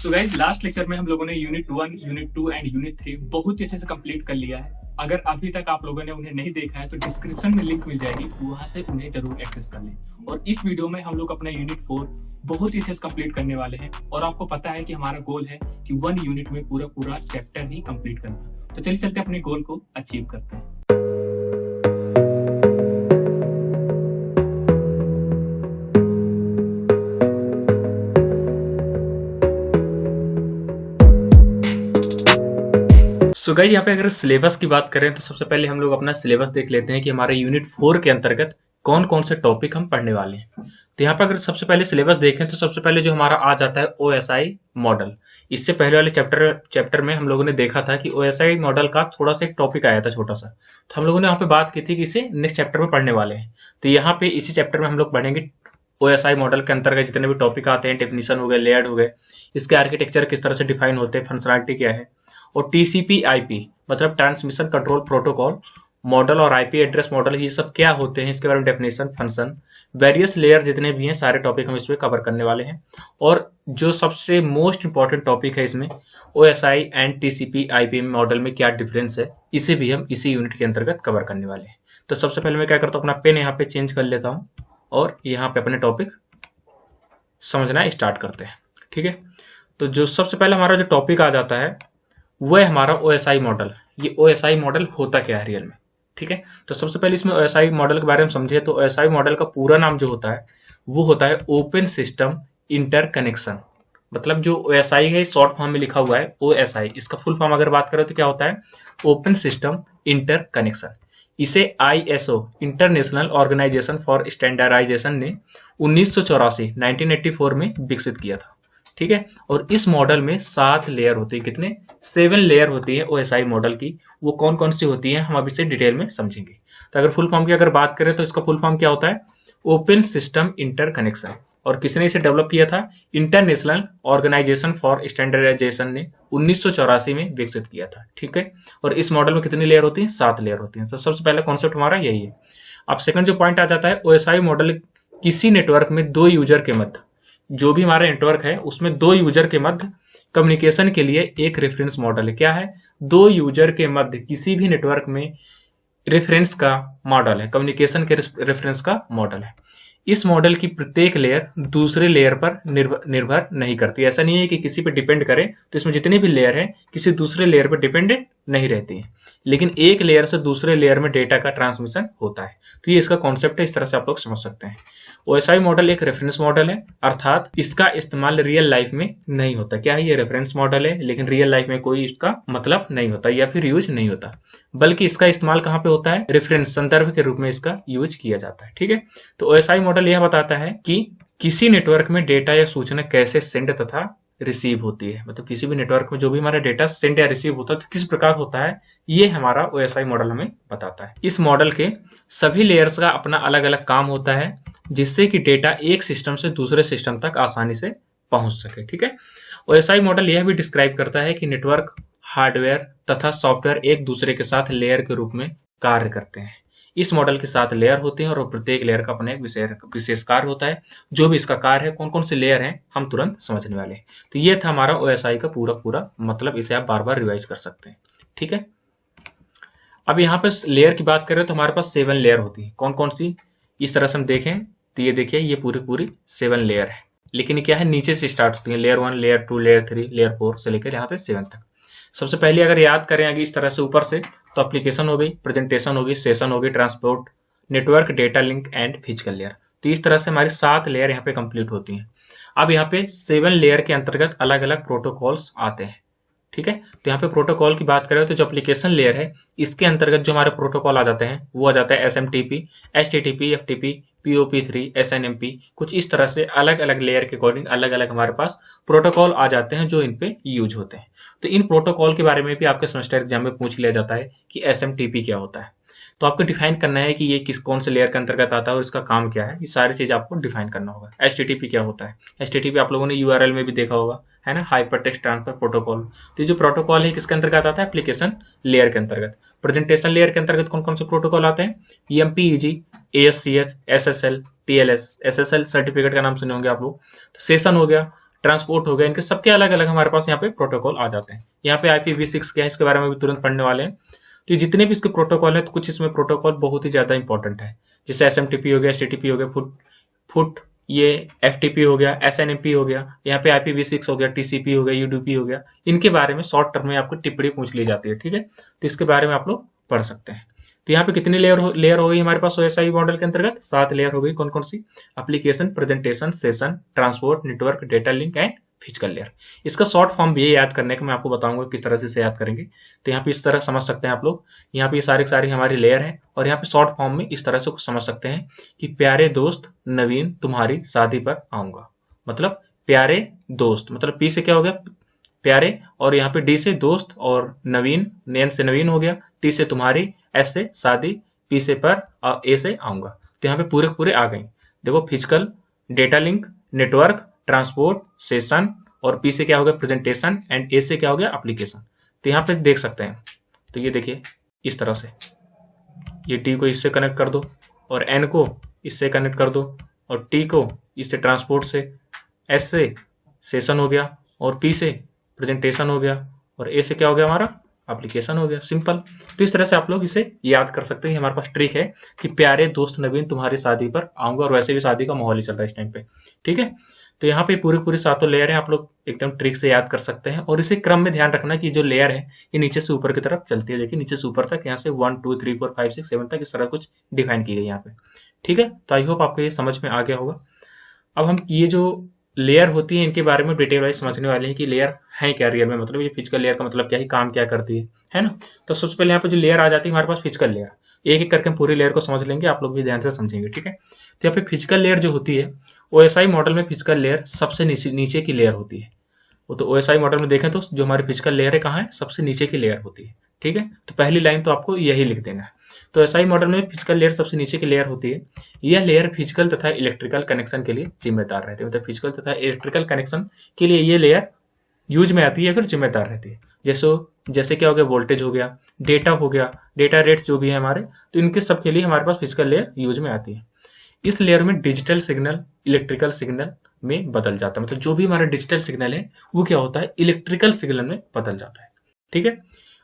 So guys, last lecture में हम लोगों ने यूनिट 1, यूनिट 2 एंड यूनिट 3 बहुत ही अच्छे से कंप्लीट कर लिया है। अगर अभी तक आप लोगों ने उन्हें नहीं देखा है तो डिस्क्रिप्शन में लिंक मिल जाएगी, वहां से उन्हें जरूर एक्सेस कर लें। और इस वीडियो में हम लोग अपना यूनिट 4 बहुत ही अच्छे से कंप्लीट करने वाले हैं। और आपको पता है कि हमारा गोल है कि 1 यूनिट में पूरा पूरा चैप्टर ही कंप्लीट करना। तो चलिए चलते अपने गोल को अचीव करते हैं। सो गाइस, यहाँ पे अगर सिलेबस की बात करें तो सबसे पहले हम लोग अपना सिलेबस देख लेते हैं कि हमारे यूनिट 4 के अंतर्गत कौन कौन से टॉपिक हम पढ़ने वाले हैं। तो यहाँ पे अगर सबसे पहले सिलेबस देखें तो सबसे पहले जो हमारा आ जाता है OSI मॉडल। इससे पहले वाले चैप्टर में हम लोगों ने देखा था कि OSI मॉडल का थोड़ा सा एक टॉपिक आया था छोटा सा, तो हम लोगों ने यहाँ पे बात की थी कि इसे नेक्स्ट चैप्टर में पढ़ने वाले हैं। तो यहाँ पे इसी चैप्टर में हम लोग पढ़ेंगे OSI मॉडल के अंतर्गत जितने भी टॉपिक आते हैं, डेफिनेशन हो गए, लेयर्ड हो गए, इसके आर्किटेक्चर किस तरह से डिफाइन होते हैं, फंक्शनलिटी क्या है, और TCP/IP मतलब ट्रांसमिशन कंट्रोल प्रोटोकॉल मॉडल और IP एड्रेस मॉडल, ये सब क्या होते हैं, इसके बारे में डेफिनेशन, फंक्शन, वेरियस लेयर जितने भी हैं सारे टॉपिक हम इसमें कवर करने वाले हैं। और जो सबसे मोस्ट इंपॉर्टेंट टॉपिक है इसमें, OSI एंड TCP/IP मॉडल में क्या डिफरेंस है, इसे भी हम इसी यूनिट के अंतर्गत कवर करने वाले हैं। तो सबसे पहले मैं क्या करता हूँ, अपना पेन यहाँ पे चेंज कर लेता हूँ और यहाँ पे अपने टॉपिक समझना स्टार्ट करते हैं। ठीक है, तो जो सबसे पहले हमारा जो टॉपिक आ जाता है वो है हमारा OSI मॉडल। ये OSI मॉडल होता क्या है रियल में। ठीक है, तो सबसे पहले इसमें OSI मॉडल के बारे में समझे तो OSI मॉडल का पूरा नाम जो होता है वो होता है ओपन सिस्टम इंटरकनेक्शन। मतलब जो OSI है शॉर्ट फॉर्म में लिखा हुआ है OSI, इसका फुल फॉर्म अगर बात करें तो क्या होता है, ओपन सिस्टम इंटरकनेक्शन। इसे ISO international organization for standardization ने 1984 में विकसित किया था। ठीक है, और इस मॉडल में 7 लेयर होती है। कितने? 7 लेयर होती है OSI मॉडल की। वो कौन कौन सी होती है हम अभी से डिटेल में समझेंगे। तो अगर फुल फॉर्म की अगर बात करें तो इसका फुल फॉर्म क्या होता है, ओपन सिस्टम इंटरकनेक्शन। और किसने इसे डेवलप किया था, इंटरनेशनल ऑर्गेनाइजेशन फॉर स्टैंडर्डाइजेशन ने 1984 में विकसित किया था। ठीक है, और इस मॉडल में कितनी लेयर होती है, 7 लेयर होती है। तो सबसे पहला कॉन्सेप्ट हमारा यही है। अब सेकंड जो पॉइंट आ जाता है, OSI मॉडल किसी नेटवर्क में 2 यूजर के मध्य, जो भी हमारा नेटवर्क है उसमें 2 यूजर के मध्य कम्युनिकेशन के लिए एक रेफरेंस मॉडल है। क्या है, 2 यूजर के मध्य किसी भी नेटवर्क में रेफरेंस का मॉडल है, कम्युनिकेशन के रेफरेंस का मॉडल है। इस मॉडल की प्रत्येक लेयर दूसरे लेयर पर निर्भर नहीं करती। ऐसा नहीं है कि किसी पे डिपेंड करे, तो इसमें जितने भी लेयर हैं किसी दूसरे लेयर पर डिपेंडेंट नहीं रहती है, लेकिन एक लेयर से दूसरे लेयर में डेटा का ट्रांसमिशन होता है। तो ये इसका कॉन्सेप्ट है, इस तरह से आप लोग समझ सकते हैं। OSI मॉडल एक रेफरेंस मॉडल है, अर्थात इसका इस्तेमाल रियल लाइफ में नहीं होता। क्या है, ये रेफरेंस मॉडल है लेकिन रियल लाइफ में कोई इसका मतलब नहीं होता या फिर यूज नहीं होता, बल्कि इसका इस्तेमाल कहाँ पे होता है, रेफरेंस संदर्भ के रूप में इसका यूज किया जाता है। ठीक है, तो OSI मॉडल यह बताता है कि किसी नेटवर्क में डेटा या सूचना कैसे सेंड तथा रिसीव होती है। मतलब किसी भी नेटवर्क में जो भी हमारा डेटा सेंड या रिसीव होता है तो किस प्रकार होता है, ये हमारा OSI मॉडल हमें बताता है। इस मॉडल के सभी लेयर्स का अपना अलग अलग काम होता है, जिससे कि डेटा एक सिस्टम से दूसरे सिस्टम तक आसानी से पहुंच सके। ठीक है, OSI मॉडल यह भी डिस्क्राइब करता है कि नेटवर्क हार्डवेयर तथा सॉफ्टवेयर एक दूसरे के साथ लेयर के रूप में कार्य करते हैं। इस मॉडल के 7 लेयर होते हैं और प्रत्येक लेयर का अपना एक विशेष कार्य होता है। जो भी इसका कार्य है, कौन कौन से लेयर हैं, हम तुरंत समझने वाले हैं। तो ये था हमारा OSI का पूरा पूरा मतलब, इसे आप बार बार रिवाइज कर सकते हैं। ठीक है, अब यहाँ पे लेयर की बात करें तो हमारे पास 7 लेयर होती है। कौन कौन सी, इस तरह से हम देखें तो ये देखिए, ये पूरी पूरी 7 लेयर है। लेकिन ये क्या है, नीचे से स्टार्ट होती है। लेयर 1, लेयर 2, लेयर 3, लेयर 4 से लेकर यहाँ पे 7 तक। सबसे पहले अगर याद करें आगे इस तरह से ऊपर से, तो एप्लीकेशन हो गई, प्रेजेंटेशन हो गई, सेशन हो गई, transport, network, data link and physical layer. तो इस तरह से हमारी 7 लेयर यहाँ पे कंप्लीट होती हैं। अब यहाँ पे 7 लेयर के अंतर्गत अलग अलग प्रोटोकॉल्स आते हैं। ठीक है, तो यहाँ पे प्रोटोकॉल की बात करें तो जो एप्लीकेशन लेयर है इसके अंतर्गत जो हमारे प्रोटोकॉल आ जाते हैं वो आ जाता है SMTP, HTTP, FTP, POP3, SNMP। कुछ इस तरह से अलग अलग लेयर के अकॉर्डिंग अलग अलग हमारे पास प्रोटोकॉल आ जाते हैं जो इन पे यूज होते हैं। तो इन प्रोटोकॉल के बारे में भी आपके सेमेस्टर एग्जाम में पूछ लिया जाता है कि SMTP क्या होता है। तो आपको डिफाइन करना है कि ये किस कौन से लेयर के अंतर्गत आता है और इसका काम क्या है, ये सारी चीज आपको डिफाइन करना होगा। HTTP क्या होता है, HTTP आप लोगों ने URL में भी देखा होगा, है ना, हाइपर टेक्स्ट ट्रांसफर प्रोटोकॉल। तो ये जो प्रोटोकॉल है किसके अंतर्गत आता है, एप्लीकेशन लेयर के अंतर्गत। प्रेजेंटेशन लेयर के अंतर्गत कौन कौन से प्रोटोकॉल आते हैं, EMPEG, ASCH, SSL, TLS। SSL certificate का नाम सुने होंगे आप लोग। तो सेशन हो गया, ट्रांसपोर्ट हो गया, इनके सबके अलग अलग हमारे पास यहाँ पे प्रोटोकॉल आ जाते हैं। यहाँ पे IPv6 क्या है इसके बारे में भी तुरंत पढ़ने वाले हैं। तो जितने भी इसके प्रोटोकॉल है, तो कुछ इसमें प्रोटोकॉल बहुत ही ज्यादा इंपॉर्टेंट है, जैसे SMTP हो गया, HTTP हो गया, फुट ये FTP हो गया, SNMP हो गया, यहाँ पे IPv6 हो गया, TCP हो गया, UDP हो गया। इनके बारे में शॉर्ट टर्म में आपको टिप्पणी पूछ ली जाती है, ठीक है। तो इसके बारे में आप लोग पढ़ सकते हैं। तो यहाँ पे कितनी लेयर हो गई हमारे पास OSI मॉडल के अंतर्गत? 7 लेयर हो गई। कौन कौन सी? Application, presentation, session, transport, network, data link and physical layer. इसका शॉर्ट फॉर्म भी ये याद करने का मैं आपको बताऊंगा किस तरह से इसे याद करेंगे। तो यहाँ पे इस तरह समझ सकते हैं आप लोग, यहाँ पे ये सारी सारी हमारी लेयर है, और यहाँ पे शॉर्ट फॉर्म में इस तरह से कुछ समझ सकते हैं कि प्यारे दोस्त नवीन तुम्हारी शादी पर आऊंगा। मतलब प्यारे दोस्त, मतलब पी से क्या हो गया? प्यारे, और यहाँ पे डी से दोस्त, और नवीन, नैन से नवीन हो गया, टी से तुम्हारी, एस से शादी, पी से पर, और ए से आऊंगा। तो यहाँ पे पूरे पूरे आ गए। देखो, physical, data link, network, transport, session, और पी से क्या हो गया? प्रेजेंटेशन, एंड ए से क्या हो गया? एप्लीकेशन। तो यहाँ पे देख सकते हैं, तो ये देखिए इस तरह से, ये टी को इससे कनेक्ट कर दो, और एन को इससे कनेक्ट कर दो, और टी को इससे ट्रांसपोर्ट से, एस से सेशन हो गया, और पी से प्रेजेंटेशन हो गया, और ए से क्या हो गया? हमारा एप्लीकेशन हो गया। सिंपल। तो इस तरह से आप लोग इसे याद कर सकते हैं। हमारे पास ट्रिक है कि प्यारे दोस्त नवीन तुम्हारी शादी पर आऊंगा, और वैसे भी शादी का माहौल ही चल रहा है इस टाइम पे, ठीक है। तो यहाँ पे पूरी पूरी 7 लेयर है, आप लोग एकदम ट्रिक से याद कर सकते हैं। और इसे क्रम में ध्यान रखना कि जो लेयर है ये नीचे से ऊपर की तरफ चलती है। देखिए नीचे से ऊपर तक, यहाँ से 1 2 3 4 5 6 7 तक इस तरह कुछ डिफाइन की गई यहाँ पे, ठीक है। तो आई होप आपको ये समझ में आ गया होगा। अब हम ये जो लेयर होती है इनके बारे में डिटेल वाइज समझने वाले हैं कि लेयर है क्या रियल में, मतलब ये फिजिकल लेयर का मतलब क्या है, काम क्या करती है ना। तो सबसे पहले यहाँ पे जो लेयर आ जाती है हमारे पास फिजिकल लेयर, एक एक करके हम पूरी लेयर को समझ लेंगे, आप लोग भी ध्यान से समझेंगे, ठीक है। तो यहाँ पे फिजिकल लेयर जो होती है, OSI मॉडल में फिजिकल लेयर सबसे नीचे की लेयर होती है। वो तो OSI मॉडल में देखें तो जो हमारी फिजिकल लेयर है कहाँ है? सबसे नीचे की लेयर होती है, ठीक है। तो पहली लाइन तो आपको यही लिख देना है। तो SI मॉडल में फिजिकल लेयर सबसे नीचे की लेयर होती है। यह लेयर फिजिकल तथा इलेक्ट्रिकल कनेक्शन के लिए जिम्मेदार रहती है। मतलब फिजिकल तथा इलेक्ट्रिकल कनेक्शन के लिए ये लेयर यूज में आती है, फिर जिम्मेदार रहती है। जैसे क्या हो गया? वोल्टेज हो गया, डेटा हो गया, डेटा रेट्स जो भी है हमारे, तो इनके सब के लिए हमारे पास फिजिकल लेयर यूज में आती है। इस लेयर में डिजिटल सिग्नल इलेक्ट्रिकल सिग्नल में बदल जाता है। मतलब जो भी हमारा डिजिटल सिग्नल है वो क्या होता है? इलेक्ट्रिकल सिग्नल में बदल जाता है, ठीक है।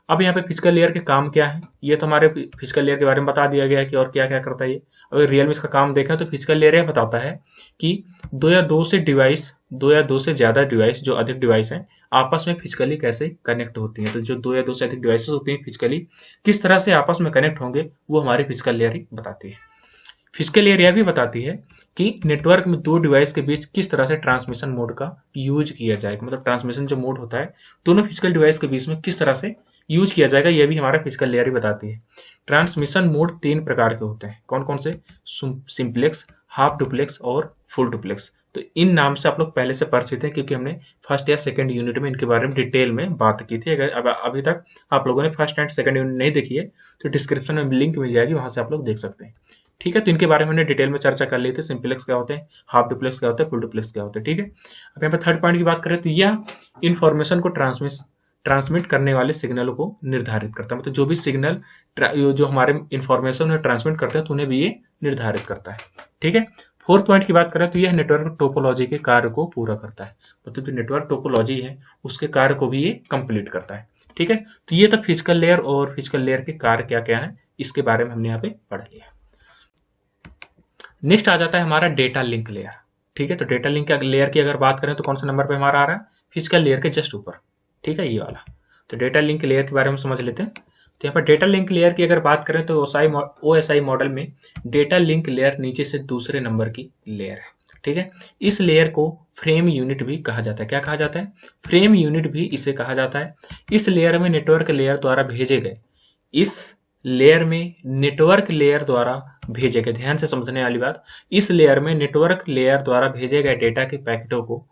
अब यहाँ पे फिजिकल लेयर के काम क्या है, ये तो हमारे फिजिकल लेयर के बारे में बता दिया गया है कि और क्या क्या करता है ये। अगर रियल में इसका काम देखें तो फिजिकल लेयर यह बताता है कि दो या दो से ज्यादा डिवाइस, जो अधिक डिवाइस हैं, आपस में फिजिकली कैसे कनेक्ट होती हैं। तो जो 2 या 2 से अधिक डिवाइसेस होती हैं फिजिकली किस तरह से आपस में कनेक्ट होंगे, वो हमारी फिजिकल लेयर ही बताती है। फिजिकल लेयर यह भी बताती है कि नेटवर्क में 2 डिवाइस के बीच किस तरह से ट्रांसमिशन मोड का यूज किया जाएगा। मतलब ट्रांसमिशन जो मोड होता है दोनों फिजिकल डिवाइस के बीच में किस तरह से यूज किया जाएगा, यह भी हमारा फिजिकल लेयर ही बताती है। ट्रांसमिशन मोड 3 प्रकार के होते हैं। कौन कौन से? सिंप्लेक्स, हाफ डुप्लेक्स और फुल डुप्लेक्स। तो इन नाम से आप लोग पहले से परिचित हैं, क्योंकि हमने फर्स्ट या सेकंड यूनिट में इनके बारे में डिटेल में बात की थी। अगर अभी तक आप लोगों ने फर्स्ट एंड सेकंड यूनिट नहीं देखी है तो डिस्क्रिप्शन में लिंक मिल जाएगी, वहां से आप लोग देख सकते हैं, ठीक है। तो इनके बारे में हमने डिटेल में चर्चा कर ली थी। सिंप्लेक्स क्या होते हैं, हाफ डुप्लेक्स क्या होता है, फुल डुप्लेक्स क्या होता है, ठीक है। अब यहाँ पे थर्ड पॉइंट की बात करें तो यह इन्फॉर्मेशन को ट्रांसमिट करने वाले सिग्नल को निर्धारित करता है। मतलब जो भी सिग्नल जो हमारे इंफॉर्मेशन में ट्रांसमिट करते हैं तो उन्हें भी ये निर्धारित करता है, ठीक है। फोर्थ पॉइंट की बात करें तो यह नेटवर्क टोपोलॉजी के कार्य को पूरा करता है। मतलब जो नेटवर्क टोपोलॉजी है उसके कार्य को भी ये कंप्लीट करता है, ठीक है। तो ये था फिजिकल लेयर, और फिजिकल लेयर के कार्य क्या क्या है इसके बारे में हमने यहाँ पे पढ़ लिया। नेक्स्ट आ जाता है हमारा डेटा लिंक लेयर, ठीक है। तो डेटा लिंक लेयर की अगर बात करें तो कौन सा नंबर पे हमारा आ रहा है? फिजिकल लेयर के जस्ट ऊपर, ठीक है, ये वाला। तो डेटा लिंक लेयर के बारे में समझ लेते हैं। तो यहाँ पर डेटा लिंक लेयर की अगर बात करें तो OSI मॉडल में डेटा लिंक लेयर नीचे से दूसरे नंबर की लेयर है, ठीक है। इस लेयर को फ्रेम यूनिट भी कहा जाता है। क्या कहा जाता है? फ्रेम यूनिट भी इसे कहा जाता है। इस लेयर में नेटवर्क लेयर द्वारा भेजे गए ध्यान से समझने वाली बात, इस लेयर में नेटवर्क लेयर द्वारा भेजे गए डेटा के पैकेटों को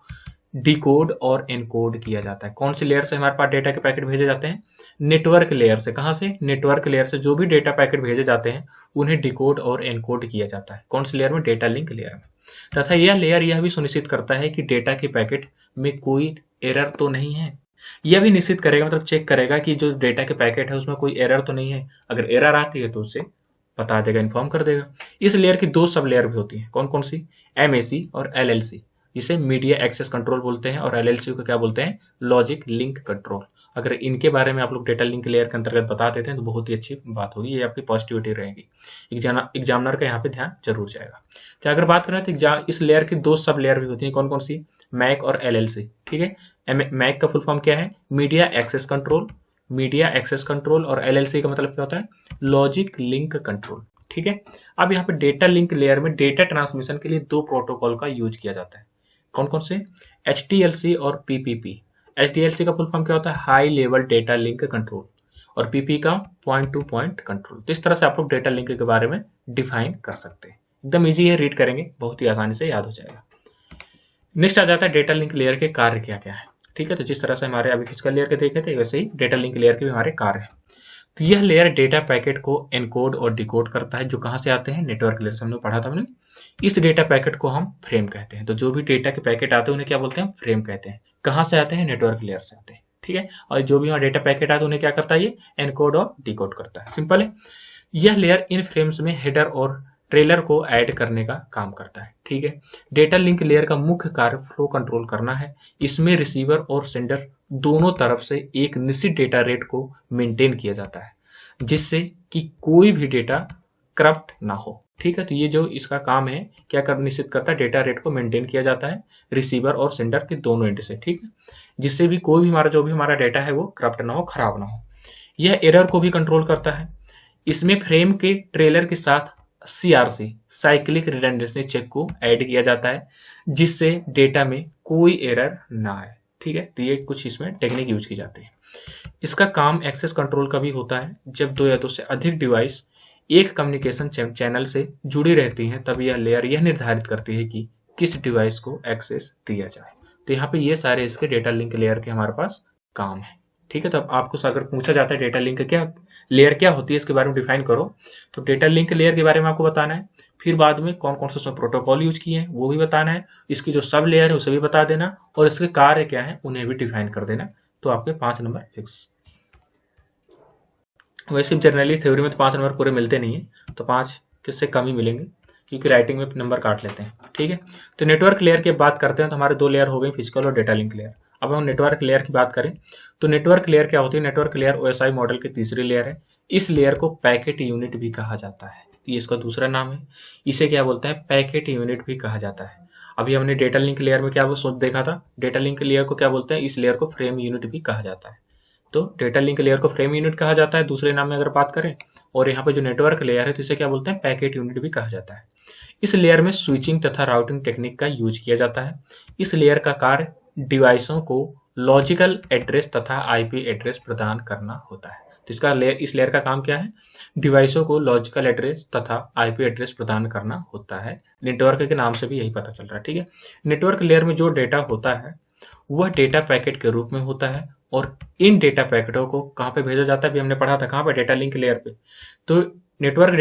डिकोड और एनकोड किया जाता है। कौन सी लेयर से हमारे पास डेटा के पैकेट भेजे जाते हैं? नेटवर्क लेयर से। कहां से? नेटवर्क लेयर से। जो भी डेटा पैकेट भेजे जाते हैं उन्हें डिकोड और एनकोड किया जाता है। कौन सी लेयर में? डेटा लिंक लेयर में। तथा यह लेयर यह भी सुनिश्चित करता है कि डेटा के पैकेट में कोई एरर तो नहीं है। यह भी निश्चित करेगा, मतलब चेक करेगा कि जो डेटा के पैकेट है उसमें कोई एरर तो नहीं है। अगर एरर आती है तो उसे बता देगा, इन्फॉर्म कर देगा। इस लेयर की 2 सब लेयर भी होती हैं। कौन कौन सी? MAC और LLC। जिसे मीडिया एक्सेस कंट्रोल बोलते हैं, और एलएलसी को क्या बोलते हैं, लॉजिक लिंक कंट्रोल। अगर इनके बारे में आप लोग डेटा लिंक लेयर के अंतर्गत बता देते हैं तो बहुत ही अच्छी बात होगी, ये आपकी पॉजिटिविटी रहेगी, एग्जामिनर का यहाँ पे ध्यान जरूर जाएगा। तो अगर बात करें तो इस लेयर की दो सब लेयर भी होती है, कौन कौन सी, मैक और एलएलसी। ठीक है, मैक का फुल फॉर्म क्या है, media access control, media access control, और एलएलसी का मतलब क्या होता है, लॉजिक लिंक कंट्रोल। ठीक है, अब यहाँ पे डेटा लिंक लेयर में डेटा ट्रांसमिशन के लिए दो प्रोटोकॉल का यूज किया जाता है, कौन कौन से, एचटीएलसी और पीपीपी। एचडीएलसी का फुल फॉर्म क्या होता है, high level data link control, और पीपी का पॉइंट टू पॉइंट कंट्रोल। तो इस तरह से आप लोग डेटा लिंक के बारे में डिफाइन कर सकते हैं, एकदम इजी है, रीड करेंगे बहुत ही आसानी से याद हो जाएगा। नेक्स्ट आ जाता है डेटा लिंक लेयर के कार्य क्या क्या है। ठीक है, तो जिस तरह से हमारे अभी फिजिकल लेयर के देखे थे वैसे ही डेटा लिंक लेयर के भी हमारे कार्य हैं। तो यह लेयर डेटा पैकेट को एनकोड और डिकोड करता है, जो कहाँ से आते हैं, नेटवर्क लेयर से हमने पढ़ा था हमने। इस डेटा पैकेट को हम फ्रेम कहते हैं। तो जो भी डेटा के पैकेट आते हैं उन्हें क्या बोलते हैं, फ्रेम कहते हैं। कहाँ से आते हैं, नेटवर्क लेयर से आते हैं। ठीक है, और जो भी हमारा डेटा पैकेट आता है उन्हें क्या करता है, ये एनकोड और डिकोड करता है, सिंपल है। यह लेयर इन फ्रेम्स में हेडर और ट्रेलर को ऐड करने का काम करता है। ठीक है, डेटा लिंक लेयर का मुख्य कार्य फ्लो कंट्रोल करना है। इसमें रिसीवर और सेंडर दोनों तरफ से एक निश्चित डेटा रेट को मेंटेन किया जाता है, जिससे कि कोई भी डेटा करप्ट ना हो। ठीक है, तो ये जो इसका काम है क्या कर निश्चित करता है, डेटा रेट को मेंटेन किया जाता है रिसीवर और सेंडर के दोनों एंड से। ठीक है, जिससे भी कोई भी हमारा जो भी हमारा डेटा है वो करप्ट ना हो, खराब ना हो। यह एरर को भी कंट्रोल करता है। इसमें फ्रेम के ट्रेलर के साथ सीआरसी, साइक्लिक रिडंडेंसी चेक को ऐड किया जाता है, जिससे डेटा में कोई एरर ना आए। ठीक है, तो ये कुछ इसमें टेक्निक यूज की जाती है। इसका काम एक्सेस कंट्रोल का भी होता है। जब दो या दो से अधिक डिवाइस एक कम्युनिकेशन चैनल से जुड़ी रहती हैं, तब यह लेयर यह निर्धारित करती है कि किस डिवाइस को एक्सेस दिया जाए। तो यहाँ पे ये सारे इसके डेटा लिंक लेयर के हमारे पास काम है। ठीक है, तो अब आपको अगर पूछा जाता है डेटा लिंक क्या लेयर क्या होती है, इसके बारे में डिफाइन करो, तो डेटा लिंक लेयर के बारे में आपको बताना है। फिर बाद में कौन कौन से उसमें प्रोटोकॉल यूज किए हैं वो भी बताना है, इसकी जो सब लेयर है उसे भी बता देना, और इसके कार्य क्या है उन्हें भी डिफाइन कर देना। तो आपके 5 नंबर फिक्स। वैसे जनरली थ्योरी में तो 5 नंबर पूरे मिलते नहीं है, तो 5 किससे कम ही मिलेंगे, क्योंकि राइटिंग में नंबर काट लेते हैं। ठीक है, तो नेटवर्क लेयर की बात करते हैं तो हमारे 2 लेयर हो गई, फिजिकल और डेटा लिंक लेयर। अब हम नेटवर्क लेयर की बात करें तो नेटवर्क लेयर क्या होती है, नेटवर्क लेयर ओएसआई मॉडल की तीसरी लेयर है। इस लेयर को पैकेट यूनिट भी कहा जाता है, ये इसका दूसरा नाम है। इसे क्या बोलते हैं, पैकेट यूनिट भी कहा जाता है। अभी हमने डेटा लिंक लेयर में क्या सोच देखा था, डेटा लिंक लेयर को क्या बोलते हैं, इस लेयर को फ्रेम यूनिट भी कहा जाता है। तो डेटा लिंक लेयर को फ्रेम यूनिट कहा जाता है दूसरे नाम में अगर बात करें, और यहाँ पे जो नेटवर्क लेयर है तो इसे क्या बोलते हैं, पैकेट यूनिट भी कहा जाता है। इस लेयर में स्विचिंग तथा राउटिंग टेक्निक का यूज किया जाता है। इस लेयर का कार्य डिवाइसों को लॉजिकल एड्रेस तथा आईपी एड्रेस प्रदान करना होता है। तो इस लेयर का काम क्या है, डिवाइसों को लॉजिकल एड्रेस तथा आईपी एड्रेस प्रदान करना होता है। नेटवर्क के नाम से भी यही पता चल रहा है। ठीक है, नेटवर्क लेयर में जो डेटा होता है वह डेटा पैकेट के रूप में होता है, और इन डेटा पैकेटों को कहाँ पे भेजा जाता है, भी हमने पढ़ा था, कहाँ पे, डेटा लिंक लेयर पे। तो नेटवर्क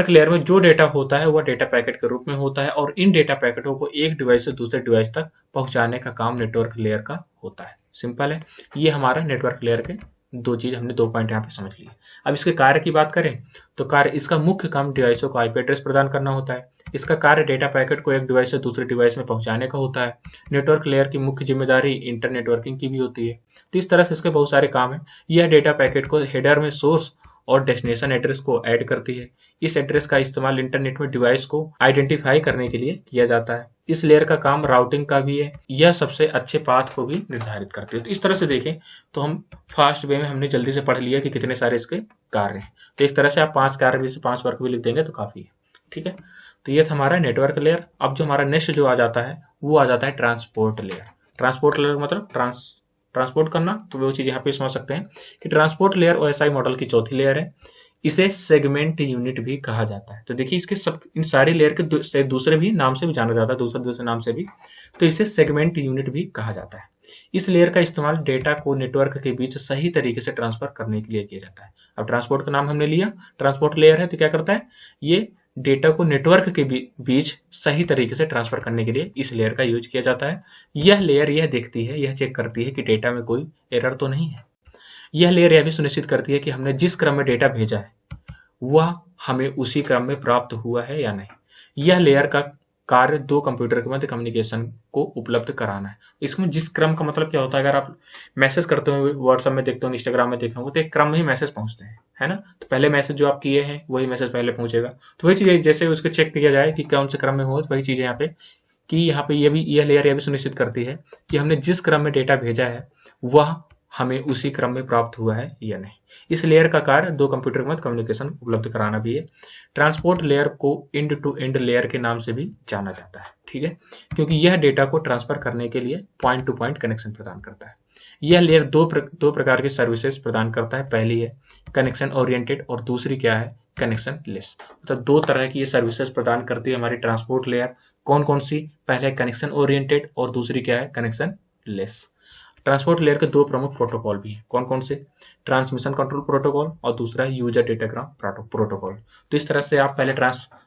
लेयर में जो डेटा होता है वह डेटा पैकेट के रूप में होता है, और इन डेटा पैकेटों को एक डिवाइस से दूसरे डिवाइस तक पहुंचाने का काम नेटवर्क लेयर का होता है। सिंपल है, ये हमारा नेटवर्क लेयर के 2 चीज, हमने 2 पॉइंट यहाँ पे समझ लिए। अब इसके कार्य की बात करें तो कार्य, इसका मुख्य काम डिवाइसों को आईपी एड्रेस प्रदान करना होता है। इसका कार्य डेटा पैकेट को एक डिवाइस से दूसरे डिवाइस में पहुंचाने का होता है। नेटवर्क लेयर की मुख्य जिम्मेदारी इंटर नेटवर्किंग की भी होती है। तो इस तरह से इसके बहुत सारे काम है। यह डेटा पैकेट को हेडर में सोर्स और डेस्टिनेशन एड्रेस को ऐड करती है। इस एड्रेस का इस्तेमाल इंटरनेट में डिवाइस को आइडेंटिफाई करने के लिए किया जाता है। इस लेयर का काम राउटिंग का भी है, यह सबसे अच्छे पाथ को भी निर्धारित करती है। तो इस तरह से देखें तो हम फास्ट वे में हमने जल्दी से पढ़ लिया कि कितने सारे इसके कार्य हैं। तो एक तरह से आप 5 कार्य भी से 5 वर्क भी लिख देंगे तो काफी है। ठीक है, तो ये था हमारा नेटवर्क लेयर। अब जो हमारा नेक्स्ट जो आ जाता है वो आ जाता है ट्रांसपोर्ट लेयर। ट्रांसपोर्ट लेयर मतलब ट्रांसपोर्ट करना, तो वो चीज यहाँ पे समझ सकते हैं कि ट्रांसपोर्ट लेयर ओएसआई मॉडल की चौथी लेयर है। इसे सेगमेंट यूनिट भी कहा जाता है। तो देखिए इसके सब इन सारी लेयर के दूसरे भी नाम से भी जाना जाता है, दूसरे नाम से भी, तो इसे सेगमेंट यूनिट भी कहा जाता है। इस लेयर का इस्तेमाल डेटा को नेटवर्क के बीच सही तरीके से ट्रांसफर करने के लिए किया जाता है। अब ट्रांसपोर्ट का नाम हमने लिया, ट्रांसपोर्ट लेयर है, तो क्या करता है, ये डेटा को नेटवर्क के बीच सही तरीके से ट्रांसफर करने के लिए इस लेयर का यूज किया जाता है। यह लेयर यह देखती है, यह चेक करती है कि डेटा में कोई एरर तो नहीं है। यह लेयर यह भी सुनिश्चित करती है कि हमने जिस क्रम में डेटा भेजा है वह हमें उसी क्रम में प्राप्त हुआ है या नहीं। यह लेयर का कार्य दो कंप्यूटर के मध्य कम्युनिकेशन को उपलब्ध कराना है। इसमें जिस क्रम का मतलब क्या होता है, अगर आप मैसेज करते हो, व्हाट्सएप में देखते हो, इंस्टाग्राम में देखते हो, तो एक क्रम में ही मैसेज पहुंचते हैं, है ना। तो पहले मैसेज जो आप किए हैं वही मैसेज पहले पहुंचेगा। तो वही चीज़ जैसे उसको चेक किया जाए कि कौन से क्रम में हो, तो वही चीज़ यहाँ पे कि यहाँ पे यह लेयर यह भी सुनिश्चित करती है कि हमने जिस क्रम में डेटा भेजा है वह हमें उसी क्रम में प्राप्त हुआ है या नहीं। इस लेयर का कार्य दो कंप्यूटर के मध्य कम्युनिकेशन उपलब्ध कराना भी है। ट्रांसपोर्ट लेयर को एंड टू एंड लेयर के नाम से भी जाना जाता है, ठीक है, क्योंकि यह डेटा को ट्रांसफर करने के लिए पॉइंट टू पॉइंट कनेक्शन प्रदान करता है। यह लेयर दो प्रकार की सर्विसेज प्रदान करता है। पहली है कनेक्शन ओरिएंटेड और दूसरी क्या है, कनेक्शन लेस। मतलब दो तरह की ये सर्विसेज प्रदान करती है हमारी ट्रांसपोर्ट लेयर। कौन कौन सी, पहले कनेक्शन ओरिएंटेड और दूसरी क्या है, कनेक्शन लेस। ट्रांसपोर्ट लेयर के दो प्रमुख प्रोटोकॉल भी हैं। कौन कौन से, ट्रांसमिशन कंट्रोल प्रोटोकॉल और दूसरा है यूजर डेटाग्राम प्रोटोकॉल। तो इस तरह से आप पहले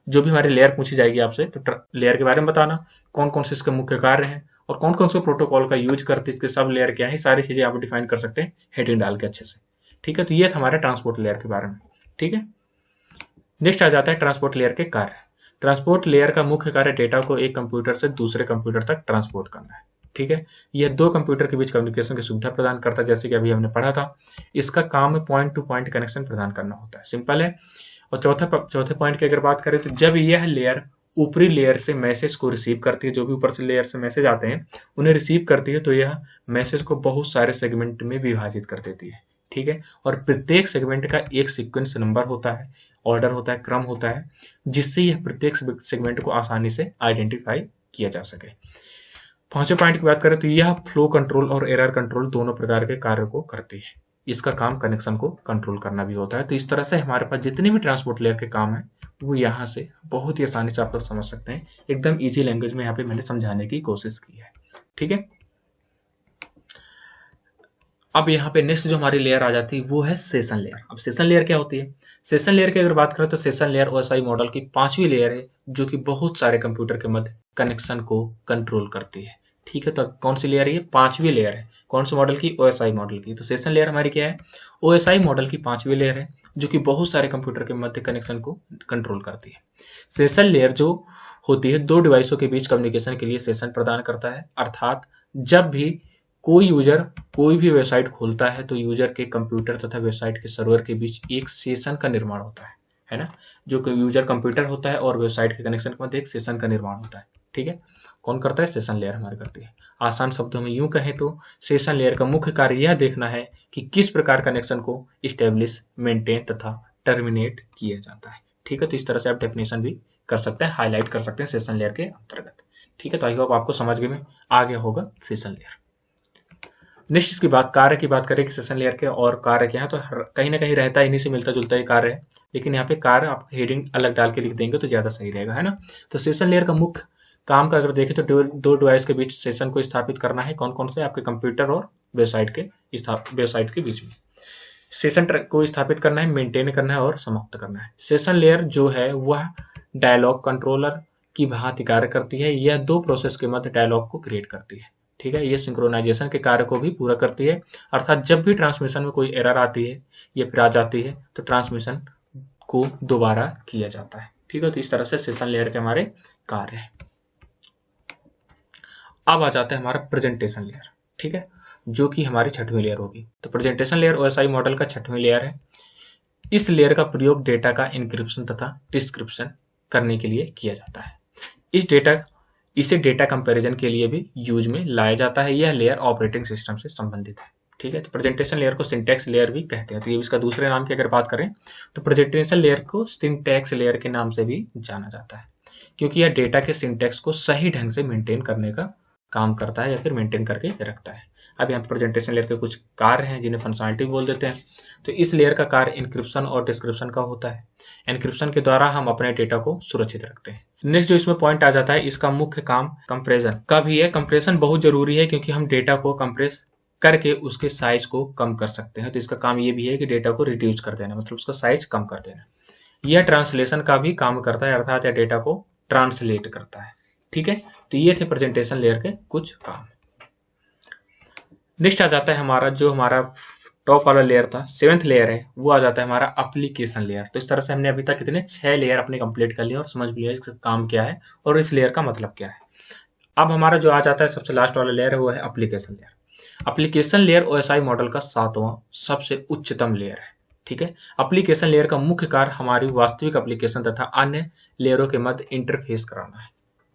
जो भी हमारी लेयर पूछी जाएगी आपसे, तो लेयर के बारे में बताना, कौन कौन से इसके मुख्य कार्य हैं और कौन कौन से प्रोटोकॉल का यूज करते हैं, इसके सब लेयर क्या है, सारी चीजें आप डिफाइन कर सकते हैं हेडिंग डाल के अच्छे से, ठीक है। तो ये था हमारे ट्रांसपोर्ट लेयर के बारे में, ठीक है। नेक्स्ट आ जाता है ट्रांसपोर्ट लेयर के कार्य। ट्रांसपोर्ट लेयर का मुख्य कार्य डेटा को एक कंप्यूटर से दूसरे कंप्यूटर तक ट्रांसपोर्ट करना है, ठीक है। यह दो कंप्यूटर के बीच कम्युनिकेशन की सुविधा प्रदान करता है, जैसे कि अभी हमने पढ़ा था। इसका काम पॉइंट टू पॉइंट कनेक्शन प्रदान करना होता है, सिंपल है। और चौथे पॉइंट की अगर बात करें तो जब यह लेयर ऊपरी लेयर से मैसेज को रिसीव करती है, जो भी ऊपर से लेयर से मैसेज आते हैं उन्हें रिसीव करती है, तो यह मैसेज को बहुत सारे सेगमेंट में विभाजित कर देती है, ठीक है। और प्रत्येक सेगमेंट का एक सीक्वेंस नंबर होता है, ऑर्डर होता है, क्रम होता है, जिससे यह प्रत्येक सेगमेंट को आसानी से आइडेंटिफाई किया जा सके। पांचवें पॉइंट की बात करें तो यह फ्लो कंट्रोल और एरर कंट्रोल दोनों प्रकार के कार्य को करती है। इसका काम कनेक्शन को कंट्रोल करना भी होता है। तो इस तरह से हमारे पास जितने भी ट्रांसपोर्ट लेयर के काम है वो यहाँ से बहुत ही आसानी से आप लोग समझ सकते हैं। एकदम इजी लैंग्वेज में यहाँ पे मैंने समझाने की कोशिश की है, ठीक है। अब यहाँ पे नेक्स्ट जो हमारी लेयर आ जाती है वो है सेशन लेयर। अब सेशन लेयर क्या होती है, सेशन लेयर की अगर बात करें तो सेशन लेयर ओएसआई मॉडल की पांचवी लेयर है, जो कि बहुत सारे कंप्यूटर के मध्य कनेक्शन को कंट्रोल करती है, ठीक है। तो कौन सी लेयर है, ये पांचवी लेयर है। कौन से मॉडल की, ओएसआई मॉडल की। तो सेशन लेयर हमारी क्या है, ओएसआई मॉडल की पांचवी लेयर है, जो कि बहुत सारे कंप्यूटर के मध्य कनेक्शन को कंट्रोल करती है। सेशन लेयर जो होती है दो डिवाइसों के बीच कम्युनिकेशन के लिए सेशन प्रदान करता है, अर्थात जब भी कोई यूजर कोई भी वेबसाइट खोलता है तो यूजर के कंप्यूटर तथा वेबसाइट के सर्वर के बीच एक सेशन का निर्माण होता है ना। जो कि यूजर कंप्यूटर होता है और वेबसाइट के कनेक्शन के मध्य एक सेशन का निर्माण होता है, ठीक है। कौन करता है, सेशन लेयर हमारी करती है। आसान शब्दों में यूं कहें तो सेशन लेयर का मुख्य कार्य यह देखना है कि किस प्रकार कनेक्शन को इस्टेब्लिश, मेंटेन तथा टर्मिनेट किया जाता है, ठीक है। तो इस तरह से आप डेफिनेशन भी कर सकते हैं, हाईलाइट कर सकते हैं सेशन लेयर के अंतर्गत, ठीक है। तो आई होप आपको समझ में आ गया होगा सेशन लेयर। नेक्स्ट इसकी बात कार्य की बात करें कि सेशन लेयर के और कार्य क्या है, तो कहीं ना कहीं रहता है, इन्हीं से मिलता जुलता ही कार्य है, लेकिन यहाँ पे कार्य आप हेडिंग अलग डाल के लिख देंगे तो ज्यादा सही रहेगा, है ना। तो सेशन लेयर का मुख्य काम का अगर देखें तो दो डिवाइस के बीच सेशन को स्थापित करना है। कौन कौन से, आपके कंप्यूटर और वेबसाइट के बीच में सेशन को स्थापित करना है, मेंटेन करना है और समाप्त करना है। सेशन लेयर जो है वह डायलॉग कंट्रोलर की भांति कार्य करती है। यह दो प्रोसेस के मध्य डायलॉग को क्रिएट करती है, ठीक है। ये सिंक्रोनाइजेशन के कार्य को भी पूरा करती है, अर्थात जब भी ट्रांसमिशन में कोई एरर आती है या फिर आ जाती है तो ट्रांसमिशन को दोबारा किया जाता है, ठीक है। तो इस तरह से सेशन लेयर के हमारे कार्य हैं। अब आ जाता है हमारा प्रेजेंटेशन लेयर, ठीक है, जो कि हमारी छठवीं लेयर होगी। तो प्रेजेंटेशन लेयर ओएसआई मॉडल का छठवीं लेयर है। इस लेयर का प्रयोग डेटा का इंक्रिप्शन तथा डिस्क्रिप्शन करने के लिए किया जाता है। इसे डेटा कंपैरिजन के लिए भी यूज में लाया जाता है। यह लेयर ऑपरेटिंग सिस्टम से संबंधित है, ठीक है। तो प्रेजेंटेशन लेयर को सिंटैक्स लेयर भी कहते हैं। तो ये इसका दूसरे नाम की अगर बात करें तो प्रेजेंटेशन लेयर को सिंटैक्स लेयर के नाम से भी जाना जाता है, क्योंकि यह डेटा के सिंटैक्स को सही ढंग से मेंटेन करने का काम करता है या फिर मेंटेन करके रखता है। अब यहाँ प्रेजेंटेशन लेयर के कुछ कार्य हैं जिन्हें फंक्शनलिटी बोल देते हैं। तो इस लेयर का कार्य इंक्रिप्शन और डिस्क्रिप्शन का होता है। एन्क्रिप्शन के द्वारा हम अपने डेटा को सुरक्षित रखते हैं। नेक्स्ट जो इसमें पॉइंट आ जाता है, इसका मुख्य काम कंप्रेशन का भी है। कंप्रेशन बहुत जरूरी है क्योंकि हम डेटा को कंप्रेस करके उसके साइज को कम कर सकते हैं। तो इसका काम ये भी है कि डेटा को रिड्यूस कर देना, मतलब उसका साइज कम कर देना। यह ट्रांसलेशन का भी काम करता है, अर्थात यह डेटा को ट्रांसलेट करता है, ठीक है। तो ये थे प्रेजेंटेशन लेयर के कुछ काम। नेक्स्ट आ जाता है हमारा टॉप वाला लेयर था, 7th लेयर है, वो आ जाता है हमारा एप्लीकेशन लेयर। तो इस तरह से हमने अभी तक कितने 6 लेयर अपने कंप्लीट कर लिए और समझ लिया इसका काम क्या है और इस लेयर का मतलब क्या है। अब हमारा जो आ जाता है सबसे लास्ट वाला लेयर है वो है application layer. Application layer OSI model का 7वां सबसे उच्चतम लेयर है। ठीक है, एप्लीकेशन लेयर का मुख्य कार्य हमारी वास्तविक एप्लीकेशन तथा अन्य लेयरों के मध्य इंटरफेस कराना है।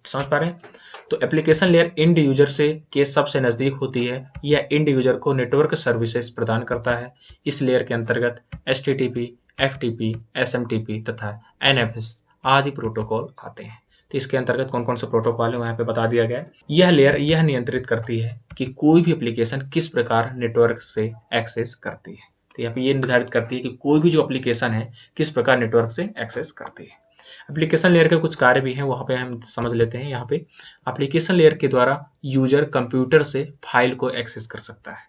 समझ पा रहे हैं? तो एप्लीकेशन लेयर एंड यूजर से के सबसे नजदीक होती है। यह एंड यूजर को नेटवर्क सर्विसेज प्रदान करता है। इस लेयर के अंतर्गत HTTP, FTP, SMTP तथा NFS आदि प्रोटोकॉल आते हैं। तो इसके अंतर्गत कौन कौन से प्रोटोकॉल है वहां पे बता दिया गया है। यह लेयर यह नियंत्रित करती है कि कोई भी एप्लीकेशन किस प्रकार नेटवर्क से एक्सेस करती है। तो यहाँ पे ये निर्धारित करती है कि कोई भी जो एप्लीकेशन है किस प्रकार नेटवर्क से एक्सेस करती है। एप्लीकेशन लेयर के कुछ कार्य भी हैं, वहां पे हम समझ लेते हैं। यहाँ पे एप्लीकेशन लेयर के द्वारा यूजर कंप्यूटर से फाइल को एक्सेस कर सकता है।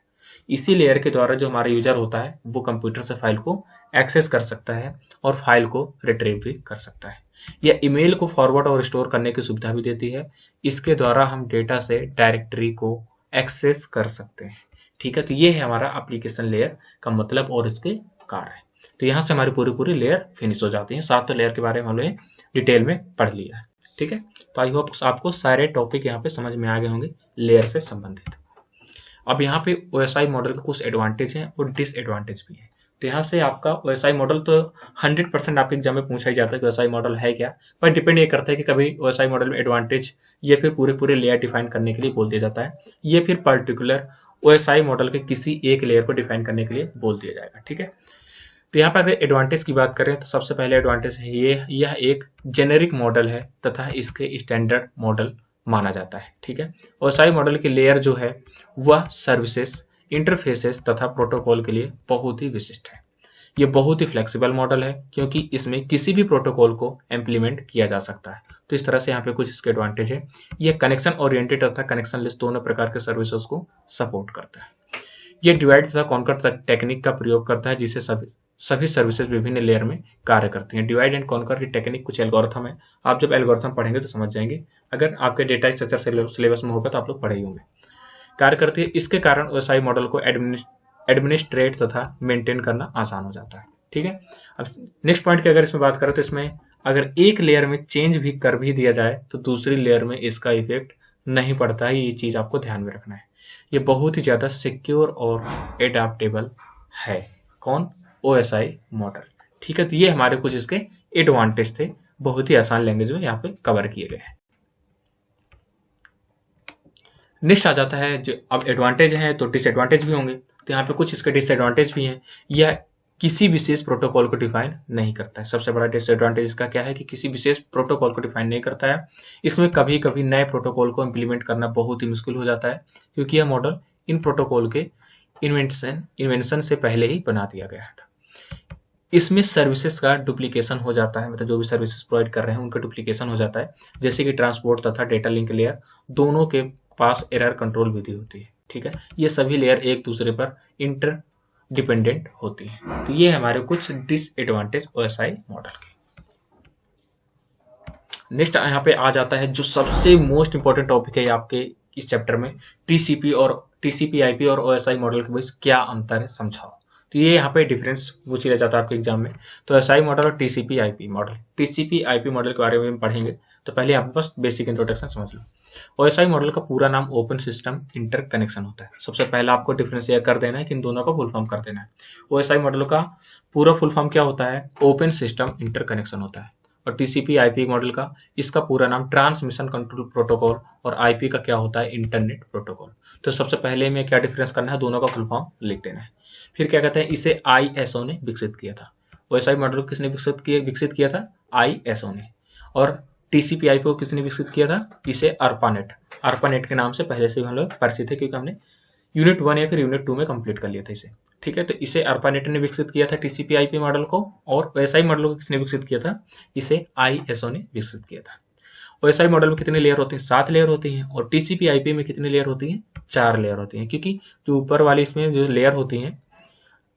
इसी लेयर के द्वारा जो हमारा यूजर होता है वो कंप्यूटर से फाइल को एक्सेस कर सकता है और फाइल को रिट्रीव भी कर सकता है। यह ईमेल को फॉरवर्ड और स्टोर करने की सुविधा भी देती है। इसके द्वारा हम डेटा से डायरेक्टरी को एक्सेस कर सकते हैं। ठीक है, तो ये है हमारा एप्लीकेशन लेयर का मतलब और इसके कार्य। तो यहाँ से हमारी पूरी पूरी लेयर फिनिश हो जाती है। 7 लेयर के बारे में हमने डिटेल में पढ़ लिया है। ठीक है, तो आई होप आपको सारे टॉपिक यहाँ पे समझ में आ गए होंगे लेयर से संबंधित। अब यहाँ पे ओएसआई मॉडल के कुछ एडवांटेज हैं और डिसएडवांटेज भी हैं। तो यहाँ से आपका ओएसआई मॉडल तो 100% आपके एग्जाम में पूछा ही जाता है कि ओएसआई मॉडल है क्या, पर डिपेंड ये करता है कि कभी ओएसआई मॉडल में एडवांटेज ये फिर पूरे पूरे लेयर डिफाइन करने के लिए बोल दिया जाता है, ये फिर पर्टिकुलर ओएसआई मॉडल के किसी एक लेयर को डिफाइन करने के लिए बोल दिया जाएगा। ठीक है, तो यहाँ पर अगर एडवांटेज की बात करें तो सबसे पहले एडवांटेज है यह एक जेनेरिक मॉडल है तथा इसके स्टैंडर्ड मॉडल माना जाता है। ठीक है, ओएसआई मॉडल की लेयर जो है वह सर्विसेज, इंटरफेसेस तथा प्रोटोकॉल के लिए बहुत ही विशिष्ट है। ये बहुत ही फ्लेक्सिबल मॉडल है क्योंकि इसमें किसी भी प्रोटोकॉल को इम्प्लीमेंट किया जा सकता है। तो इस तरह से यहाँ पे कुछ इसके एडवांटेज है। यह कनेक्शन ओरिएंटेड तथा कनेक्शन लेस दोनों प्रकार के सर्विसेज को सपोर्ट करता है। ये डिवाइड तथा कॉन्कर टेक्निक का प्रयोग करता है जिसे सभी सर्विसेज विभिन्न लेयर में कार्य करती हैं। डिवाइड एंड कॉन्कर की टेक्निक कुछ एल्गोरिथम है, आप जब एल्गोरिथम पढ़ेंगे तो समझ जाएंगे। अगर आपके डेटा स्ट्रक्चर सिलेबस में होगा तो आप लोग पढ़े ही होंगे। कार्य करती है, इसके कारण ओएसआई मॉडल को एडमिनिस्ट्रेट तथा मेंटेन करना आसान हो जाता है। ठीक है, अब नेक्स्ट पॉइंट की अगर इसमें बात करें तो इसमें अगर एक लेयर में चेंज भी कर भी दिया जाए तो दूसरी लेयर में इसका इफेक्ट नहीं पड़ता है। ये चीज आपको ध्यान में रखना है। ये बहुत ही ज्यादा सिक्योर और एडाप्टेबल है। कौन? OSI model. ठीक है, तो ये हमारे कुछ इसके एडवांटेज थे, बहुत ही आसान लैंग्वेज में यहाँ पे कवर किए गए हैं। नेक्स्ट आ जाता है जो अब एडवांटेज है तो डिसएडवांटेज भी होंगे। तो यहाँ पे कुछ इसके डिसएडवांटेज भी हैं। यह किसी विशेष प्रोटोकॉल को डिफाइन नहीं करता है। सबसे बड़ा डिसएडवांटेज इसका क्या है कि किसी विशेष प्रोटोकॉल को डिफाइन नहीं करता है। इसमें कभी कभी नए प्रोटोकॉल को इम्प्लीमेंट करना बहुत ही मुश्किल हो जाता है क्योंकि यह मॉडल इन प्रोटोकॉल के इन्वेंशन से पहले ही बना दिया गया था। इसमें सर्विसेज का डुप्लीकेशन हो जाता है, मतलब जो भी सर्विसेज प्रोवाइड कर रहे हैं उनका डुप्लीकेशन हो जाता है। जैसे कि ट्रांसपोर्ट तथा डेटा लिंक लेयर दोनों के पास एरर कंट्रोल विधि होती है। ठीक है, ये सभी लेयर एक दूसरे पर इंटर डिपेंडेंट होती है। तो ये हमारे कुछ डिसएडवांटेज ओएसआई मॉडल के। नेक्स्ट यहाँ पे आ जाता है जो सबसे मोस्ट इंपॉर्टेंट टॉपिक है आपके इस चैप्टर में, टीसीपी आईपी और ओएसआई मॉडल के बीच क्या अंतर है समझाओ। तो ये यहाँ पे डिफरेंस पूछ लिया जाता है आपके एग्जाम में। तो एसआई मॉडल और टीसीपी आईपी मॉडल के बारे में पढ़ेंगे। तो पहले आप बस बेसिक इंट्रोडक्शन समझ लो। ओएसआई मॉडल का पूरा नाम ओपन सिस्टम इंटरकनेक्शन होता है। सबसे पहला आपको डिफरेंस ये कर देना है कि इन दोनों का फुल फॉर्म कर देना है। ओएसआई मॉडल का पूरा फुल फॉर्म क्या होता है? ओपन सिस्टम इंटरकनेक्शन होता है। और टीसीपी आईपी मॉडल का इसका पूरा नाम ट्रांसमिशन कंट्रोल प्रोटोकॉल, और आईपी का क्या होता है? Internet protocol. तो सबसे पहले में क्या डिफरेंस करना है, दोनों का फुल फॉर्म लिख देना है। फिर क्या कहते हैं, इसे आईएसओ ने विकसित किया था। ओएसआई मॉडल को किसने विकसित किया था? आईएसओ ने। और टीसीपी आईपी को किसने विकसित किया था? इसे अर्पानेट के नाम से पहले से हम लोग परिचित है क्योंकि हमने यूनिट 1 या फिर यूनिट 2 में कंप्लीट कर लिया था इसे। ठीक है, तो इसे अर्पानेट ने विकसित किया था टीसीपी आईपी मॉडल को। और ओएसआई मॉडल को किसने विकसित किया था? इसे आईएसओ ने विकसित किया था। ओएसआई मॉडल में कितने लेयर होते हैं? 7 लेयर होती हैं। और टीसीपी आईपी में कितने लेयर होती हैं? 4 लेयर होती हैं। क्योंकि जो ऊपर वाली इसमें जो लेयर होती हैं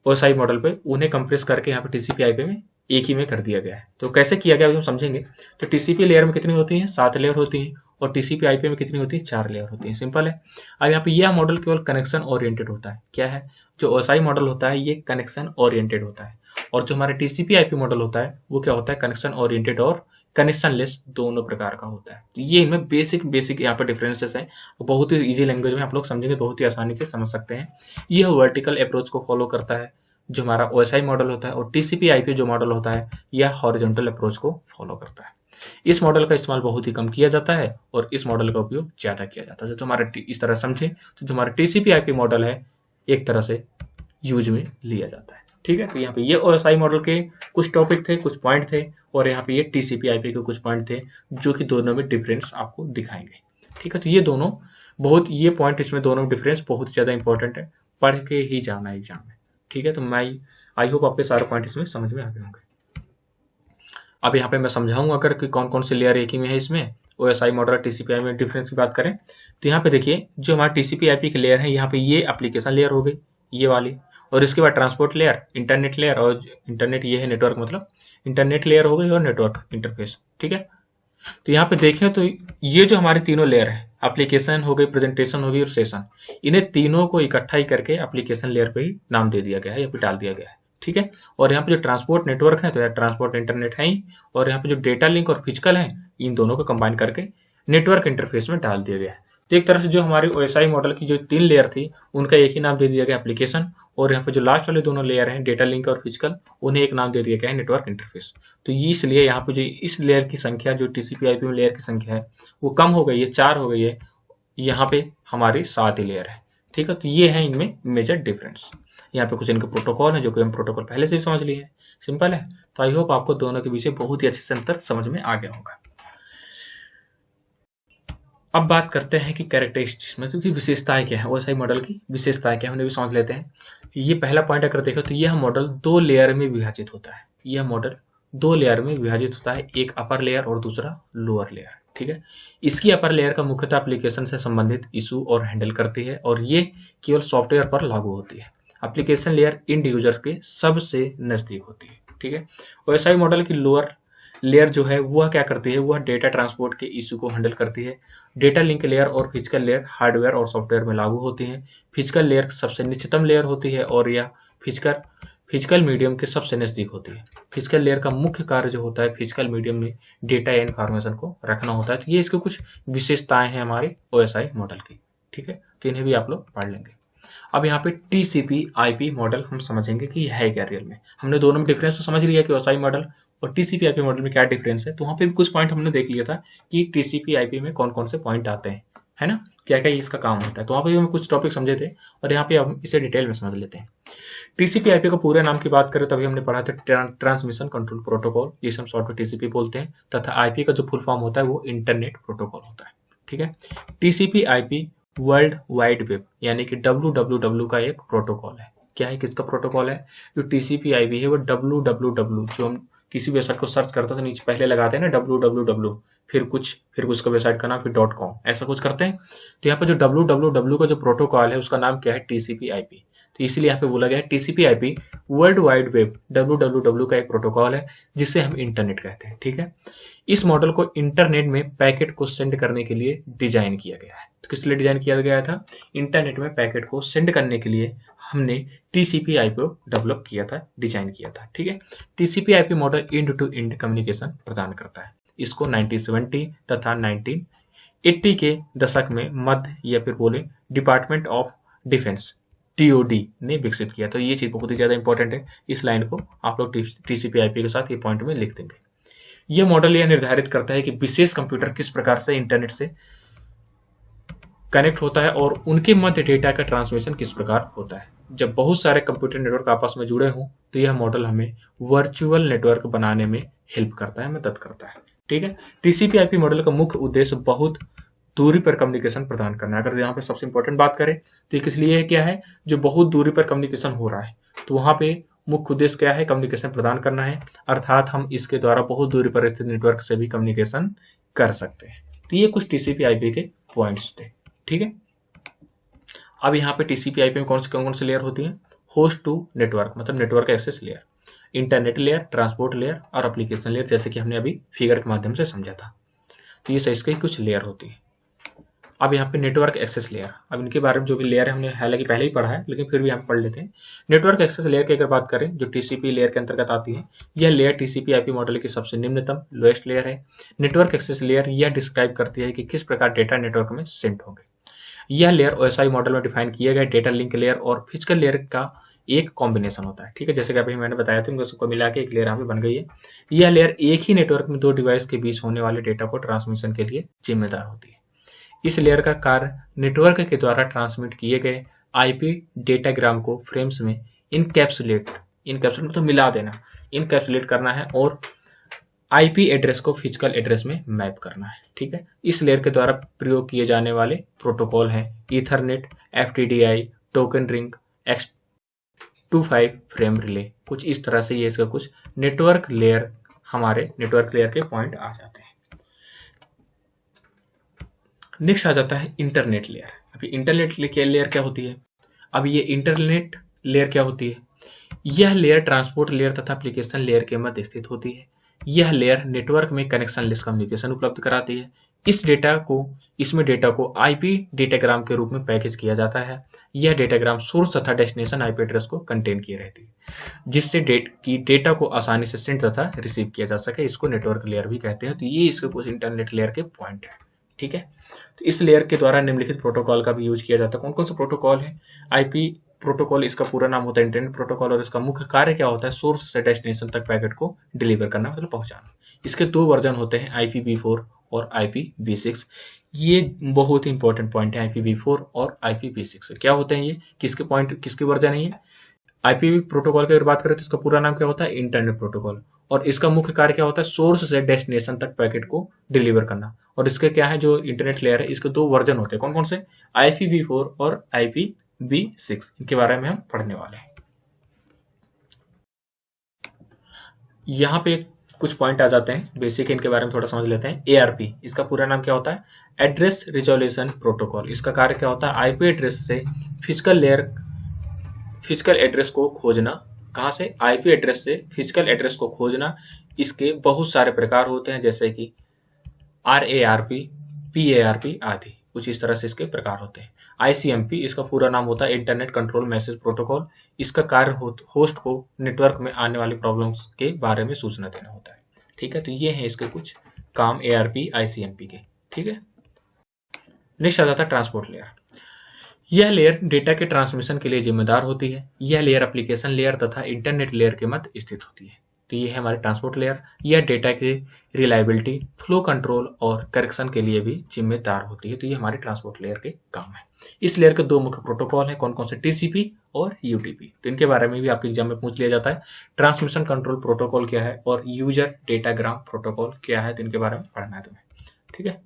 ओएसआई मॉडल पे, उन्हें कंप्रेस करके यहाँ पे टीसीपी आईपी में एक ही में कर दिया गया है। तो कैसे किया गया हम समझेंगे। तो टीसीपी लेयर में कितनी होती हैं? 7 लेयर होती हैं। और टीसीपी आईपी में कितनी होती है, 4 लेयर होती है। सिंपल है। अब यहाँ पे यह मॉडल केवल कनेक्शन ओरिएंटेड होता है। क्या है, जो ओएसआई मॉडल होता है ये कनेक्शन ओरिएंटेड होता है, और जो हमारा टीसीपी आईपी मॉडल होता है वो क्या होता है, कनेक्शन ओरिएंटेड और कनेक्शनलेस दोनों प्रकार का होता है। तो ये इनमें बेसिक यहाँ पे डिफरेंसेस हैं। बहुत ही इजी लैंग्वेज में आप लोग समझेंगे, बहुत ही आसानी से समझ सकते हैं। यह वर्टिकल अप्रोच को फॉलो करता है जो हमारा ओएसआई मॉडल होता है, और टीसीपी आईपी जो मॉडल होता है यह हॉरिजॉन्टल अप्रोच को फॉलो करता है। इस मॉडल का इस्तेमाल बहुत ही कम किया जाता है और इस मॉडल का उपयोग ज़्यादा किया जाता है। जो हमारा इस तरह समझे तो जो हमारा टीसीपी आईपी मॉडल है एक तरह से यूज में लिया जाता है। ठीक है, तो यहाँ पे ये ओएसआई मॉडल के कुछ टॉपिक थे, कुछ पॉइंट थे, और यहाँ पे ये टीसीपी आईपी के कुछ पॉइंट थे जो कि दोनों में डिफरेंस आपको दिखाएंगे। ठीक है, तो ये दोनों ये पॉइंट इसमें दोनों डिफरेंस बहुत ज़्यादा इंपॉर्टेंट है, पढ़ के ही जाना एग्जाम में। ठीक है, तो मैं आई होप आपके सारे पॉइंट इसमें समझ में आ गए होंगे। अब यहाँ पे मैं समझाऊंगा अगर कि कौन कौन से लेयर एक ही में है इसमें ओएसआई मॉडल टीसीपी आईपी में डिफरेंस की बात करें तो यहाँ पे देखिए जो हमारा टीसीपी आईपी के लेयर है यहाँ पे ये एप्लीकेशन लेयर हो गई ये वाली, और इसके बाद ट्रांसपोर्ट लेयर, इंटरनेट लेयर, और इंटरनेट ये है नेटवर्क, मतलब इंटरनेट लेयर हो गई और नेटवर्क इंटरफेस। ठीक है, तो यहाँ पे देखें तो ये जो हमारे तीनों लेयर है, एप्लीकेशन हो गई, प्रेजेंटेशन हो गई और सेशन, इन्हें तीनों को इकट्ठा ही करके एप्लीकेशन लेयर पे ही नाम दे दिया गया है या फिर डाल दिया गया है। ठीक है, और यहाँ पे जो ट्रांसपोर्ट नेटवर्क है तो यार ट्रांसपोर्ट इंटरनेट है ही, और यहाँ पे जो डेटा लिंक और फिजिकल है इन दोनों को कंबाइन करके नेटवर्क इंटरफेस में डाल दिया गया है। तो एक तरह से जो हमारी ओएसआई मॉडल की जो 3 लेयर थी उनका एक ही नाम दे दिया गया एप्लीकेशन, और यहाँ पे जो लास्ट वाले दोनों लेयर हैं डेटा लिंक और फिजिकल, उन्हें एक नाम दे दिया गया है नेटवर्क इंटरफेस। तो ये इसलिए यहाँ पे जो इस लेयर की संख्या जो टीसीपी आईपी में लेयर की संख्या है वो कम हो गई है, 4 हो गई है, यहाँ पे हमारी 7 ही लेयर है। ठीक है, तो ये है इनमें मेजर डिफरेंस। यहाँ पे कुछ इनके प्रोटोकॉल है जो कि हम प्रोटोकॉल पहले से भी समझ लिए हैं, सिंपल है। तो आई होप आपको दोनों के बीच बहुत ही अच्छे से अंतर समझ में आ गया होगा। अब बात करते हैं कि कैरेक्टरिस्टिक्स मतलब कि विशेषताएं क्या है, ओएसआई मॉडल की विशेषताएं क्या है उन्हें भी समझ लेते हैं। ये पहला पॉइंट अगर देखो तो यह मॉडल 2 लेयर में विभाजित होता है। यह मॉडल 2 लेयर में विभाजित होता है, एक अपर लेयर और दूसरा लोअर लेयर। ठीक है, इसकी अपर लेयर का मुख्यतः एप्लीकेशन से संबंधित इशू और हैंडल करती है, और ये केवल सॉफ्टवेयर पर लागू होती है। एप्लीकेशन लेयर इंड यूजर्स के सबसे नजदीक होती है। ठीक है, ओएसआई मॉडल की लोअर लेयर जो है वह क्या करती है, वह डेटा ट्रांसपोर्ट के इशू को हैंडल करती है। डेटा लिंक लेयर और फिजिकल लेयर हार्डवेयर और सॉफ्टवेयर में लागू होती हैं। फिजिकल लेयर सबसे निश्चितम लेयर होती है और यह फिजिकल मीडियम के सबसे नज़दीक होती है। फिजिकल लेयर का मुख्य कार्य जो होता है फिजिकल मीडियम में डेटा या इन्फॉर्मेशन को रखना होता है। तो ये इसके कुछ विशेषताएं हैं हमारे ओएसआई मॉडल की। ठीक है, तो इन्हें भी आप लोग पढ़ लेंगे। अब यहाँ पे टीसीपी आईपी मॉडल हम समझेंगे कि है क्या रियल में। हमने दोनों में डिफरेंस तो समझ लिया कि ओएसआई मॉडल और टीसीपी आईपी मॉडल में क्या डिफरेंस है, तो वहाँ पे भी कुछ पॉइंट हमने देख लिया था कि टीसीपी आईपी में कौन कौन से पॉइंट आते हैं, है ना, क्या क्या इसका काम होता है। तो वहाँ पे भी हम कुछ टॉपिक समझे थे और यहाँ पे हम इसे डिटेल में समझ लेते हैं। टीसीपी आईपी का पूरे नाम की बात करें तो अभी हमने पढ़ा था ट्रांसमिशन कंट्रोल प्रोटोकॉल, जिसे हम शॉर्ट में टीसीपी बोलते हैं, तथा आईपी का जो फुल फॉर्म होता है वो इंटरनेट प्रोटोकॉल होता है। ठीक है, TCP IP world wide web यानी कि WWW का एक प्रोटोकॉल है। क्या है, किसका प्रोटोकॉल है, जो टीसीपी आईपी है वो WWW, जो हम किसी वेबसाइट को सर्च करते हैं तो नीचे पहले लगाते हैं ना WWW, फिर कुछ का वेबसाइट का नाम, फिर .com, ऐसा कुछ करते हैं। तो यहाँ पे जो WWW का जो प्रोटोकॉल है उसका नाम क्या है, टीसीपी आईपी। तो इसलिए यहाँ पे बोला गया है TCP IP world wide web WWW का एक प्रोटोकॉल है जिसे हम इंटरनेट कहते हैं। ठीक है, इस मॉडल को इंटरनेट में पैकेट को सेंड करने के लिए डिजाइन किया गया है। तो किस लिए डिजाइन किया गया था, इंटरनेट में पैकेट को सेंड करने के लिए हमने टीसीपी आईपी को डेवलप किया था, डिजाइन किया था। ठीक है, TCP IP model end to end communication प्रदान करता है। इसको 1970 तथा 1980 के दशक में मध्य या फिर बोले डिपार्टमेंट ऑफ डिफेंस DOD ने विकसित किया। तो ये चीज बहुत ही ज्यादा इंपॉर्टेंट है, इस लाइन को आप लोग टीसीपी आईपी के साथ ये पॉइंट में लिख देंगे। यह मॉडल यह निर्धारित करता है कि विशेष कंप्यूटर किस प्रकार से इंटरनेट से कनेक्ट होता है और उनके मध्य डेटा का ट्रांसमिशन किस प्रकार होता है। जब बहुत सारे कंप्यूटर नेटवर्क आपस में जुड़े हों तो यह मॉडल हमें वर्चुअल नेटवर्क बनाने में हेल्प करता है, मदद करता है। ठीक है, टीसीपी आईपी मॉडल का मुख्य उद्देश्य बहुत दूरी पर कम्युनिकेशन प्रदान करना है। अगर यहाँ पे सबसे इंपॉर्टेंट बात करें तो किस लिए क्या है, जो बहुत दूरी पर कम्युनिकेशन हो रहा है तो वहां पे मुख्य उद्देश्य क्या है, कम्युनिकेशन प्रदान करना है, अर्थात हम इसके द्वारा बहुत दूरी पर स्थित नेटवर्क से भी कम्युनिकेशन कर सकते हैं। तो ये कुछ टीसीपी आईपी के पॉइंट्स थे। ठीक है, अब यहाँ पे टीसीपी आईपी में कौन से लेयर होती हैं, होस्ट टू नेटवर्क मतलब network access layer, internet layer, transport layer और एप्लीकेशन लेयर, जैसे कि हमने अभी फिगर के माध्यम से समझा था। तो ये इसकी कुछ लेयर होती है। अब यहाँ पे नेटवर्क एक्सेस लेयर, अब इनके बारे में जो भी लेयर है हमने हालांकि पहले ही पढ़ा है, लेकिन फिर भी हम पढ़ लेते हैं। नेटवर्क एक्सेस लेयर की अगर बात करें, जो टीसीपी लेयर के अंतर्गत आती है, यह लेयर टीसीपी आईपी मॉडल की सबसे निम्नतम लोएस्ट लेयर है। नेटवर्क एक्सेस लेयर यह डिस्क्राइब करती है कि किस प्रकार डेटा नेटवर्क में सेंड होंगे। यह लेयर ओएसआई मॉडल में डिफाइन किए गए डेटा लिंक लेयर और फिजिकल लेयर का एक कॉम्बिनेशन होता है। ठीक है, जैसे कि अभी मैंने बताया था, इनको सबको मिला के एक लेयर यहाँ पे बन गई है। यह लेयर एक ही नेटवर्क में दो डिवाइस के बीच होने वाले डेटा को ट्रांसमिशन के लिए जिम्मेदार होती है। इस लेयर का कार्य नेटवर्क के द्वारा ट्रांसमिट किए गए आईपी डेटाग्राम को फ्रेम्स में इनकैप्सुलेट मतलब मिला देना, इनकैप्सुलेट करना है और आईपी एड्रेस को फिजिकल एड्रेस में मैप करना है। ठीक है, इस लेयर के द्वारा प्रयोग किए जाने वाले प्रोटोकॉल हैं ethernet, FTDI, token ring, X25 frame relay. कुछ इस तरह से ये इसका कुछ नेटवर्क लेयर, हमारे नेटवर्क लेयर के पॉइंट आ जाते हैं। नेक्स्ट आ जाता है इंटरनेट लेयर। अभी इंटरनेट लेयर क्या होती है? अब ये इंटरनेट लेयर क्या होती है? यह लेयर ट्रांसपोर्ट लेयर तथा एप्लीकेशन लेयर के मध्य स्थित होती है। यह लेयर नेटवर्क में कनेक्शनलेस कम्युनिकेशन उपलब्ध कराती है। इसमें डेटा को आईपी डेटाग्राम के रूप में पैकेज किया जाता है। यह डेटाग्राम सोर्स तथा डेस्टिनेशन आईपी एड्रेस को कंटेन किए रहती है, जिससे डेटा को आसानी से सेंड तथा रिसीव किया जा सके। इसको नेटवर्क लेयर भी कहते हैं। तो ये इसके कुछ इंटरनेट लेयर के पॉइंट है। ठीक है, तो इस लेयर के द्वारा निम्नलिखित प्रोटोकॉल का भी यूज किया जाता है। कौन कौन से प्रोटोकॉल है? आईपी प्रोटोकॉल, इसका पूरा नाम होता है इंटरनेट प्रोटोकॉल, और इसका मुख्य कार्य क्या होता है? सोर्स से डेस्टिनेशन तक पैकेट को डिलीवर करना, मतलब पहुंचाना। इसके दो वर्जन होते हैं, IPv4 और IPv6। ये बहुत ही इंपॉर्टेंट पॉइंट है, IPv4 और IPv6 क्या होते हैं ये, किसके वर्जन है ये? आईपी प्रोटोकॉल की अगर बात करें तो इसका पूरा नाम क्या होता है? Internet protocol. और इसका मुख्य कार्य क्या होता है? सोर्स से डेस्टिनेशन तक पैकेट को डिलीवर करना। और इसके क्या है, जो इंटरनेट लेयर है, इसके दो वर्जन होते हैं। कौन कौन से? IPv4 और IPv6। इनके बारे में हम पढ़ने वाले हैं। यहाँ पे कुछ पॉइंट आ जाते हैं बेसिक, इनके बारे में थोड़ा समझ लेते हैं। ARP, इसका पूरा नाम क्या होता है? Address resolution protocol. इसका कार्य क्या होता है? आईपी एड्रेस से फिजिकल एड्रेस को खोजना। कहाँ से? आईपी एड्रेस से फिजिकल एड्रेस को खोजना। इसके बहुत सारे प्रकार होते हैं, जैसे कि RARP, PARP आदि। कुछ इस तरह से इसके प्रकार होते हैं। ICMP, इसका पूरा नाम होता है इंटरनेट कंट्रोल मैसेज प्रोटोकॉल। इसका कार्य होस्ट को नेटवर्क में आने वाली प्रॉब्लम्स के बारे में सूचना देना होता है। ठीक है, तो ये है इसके कुछ काम ARP, ICMP के। ठीक है, नेक्स्ट आ जाता है ट्रांसपोर्ट लेयर। यह लेयर डेटा के ट्रांसमिशन के लिए जिम्मेदार होती है। यह लेयर एप्लीकेशन लेयर तथा इंटरनेट लेयर के मध्य स्थित होती है। तो ये है हमारी ट्रांसपोर्ट लेयर। यह डेटा की रिलायबिलिटी, फ्लो कंट्रोल और करेक्शन के लिए भी जिम्मेदार होती है। तो ये हमारी ट्रांसपोर्ट लेयर के काम है। इस लेयर के दो मुख्य प्रोटोकॉल हैं। कौन कौन से? TCP और UDP। तो इनके बारे में भी आपके एग्जाम में पूछ लिया जाता है। ट्रांसमिशन कंट्रोल प्रोटोकॉल क्या है और यूजर डेटाग्राम प्रोटोकॉल क्या है, तो इनके बारे में पढ़ना है तुम्हें। ठीक है,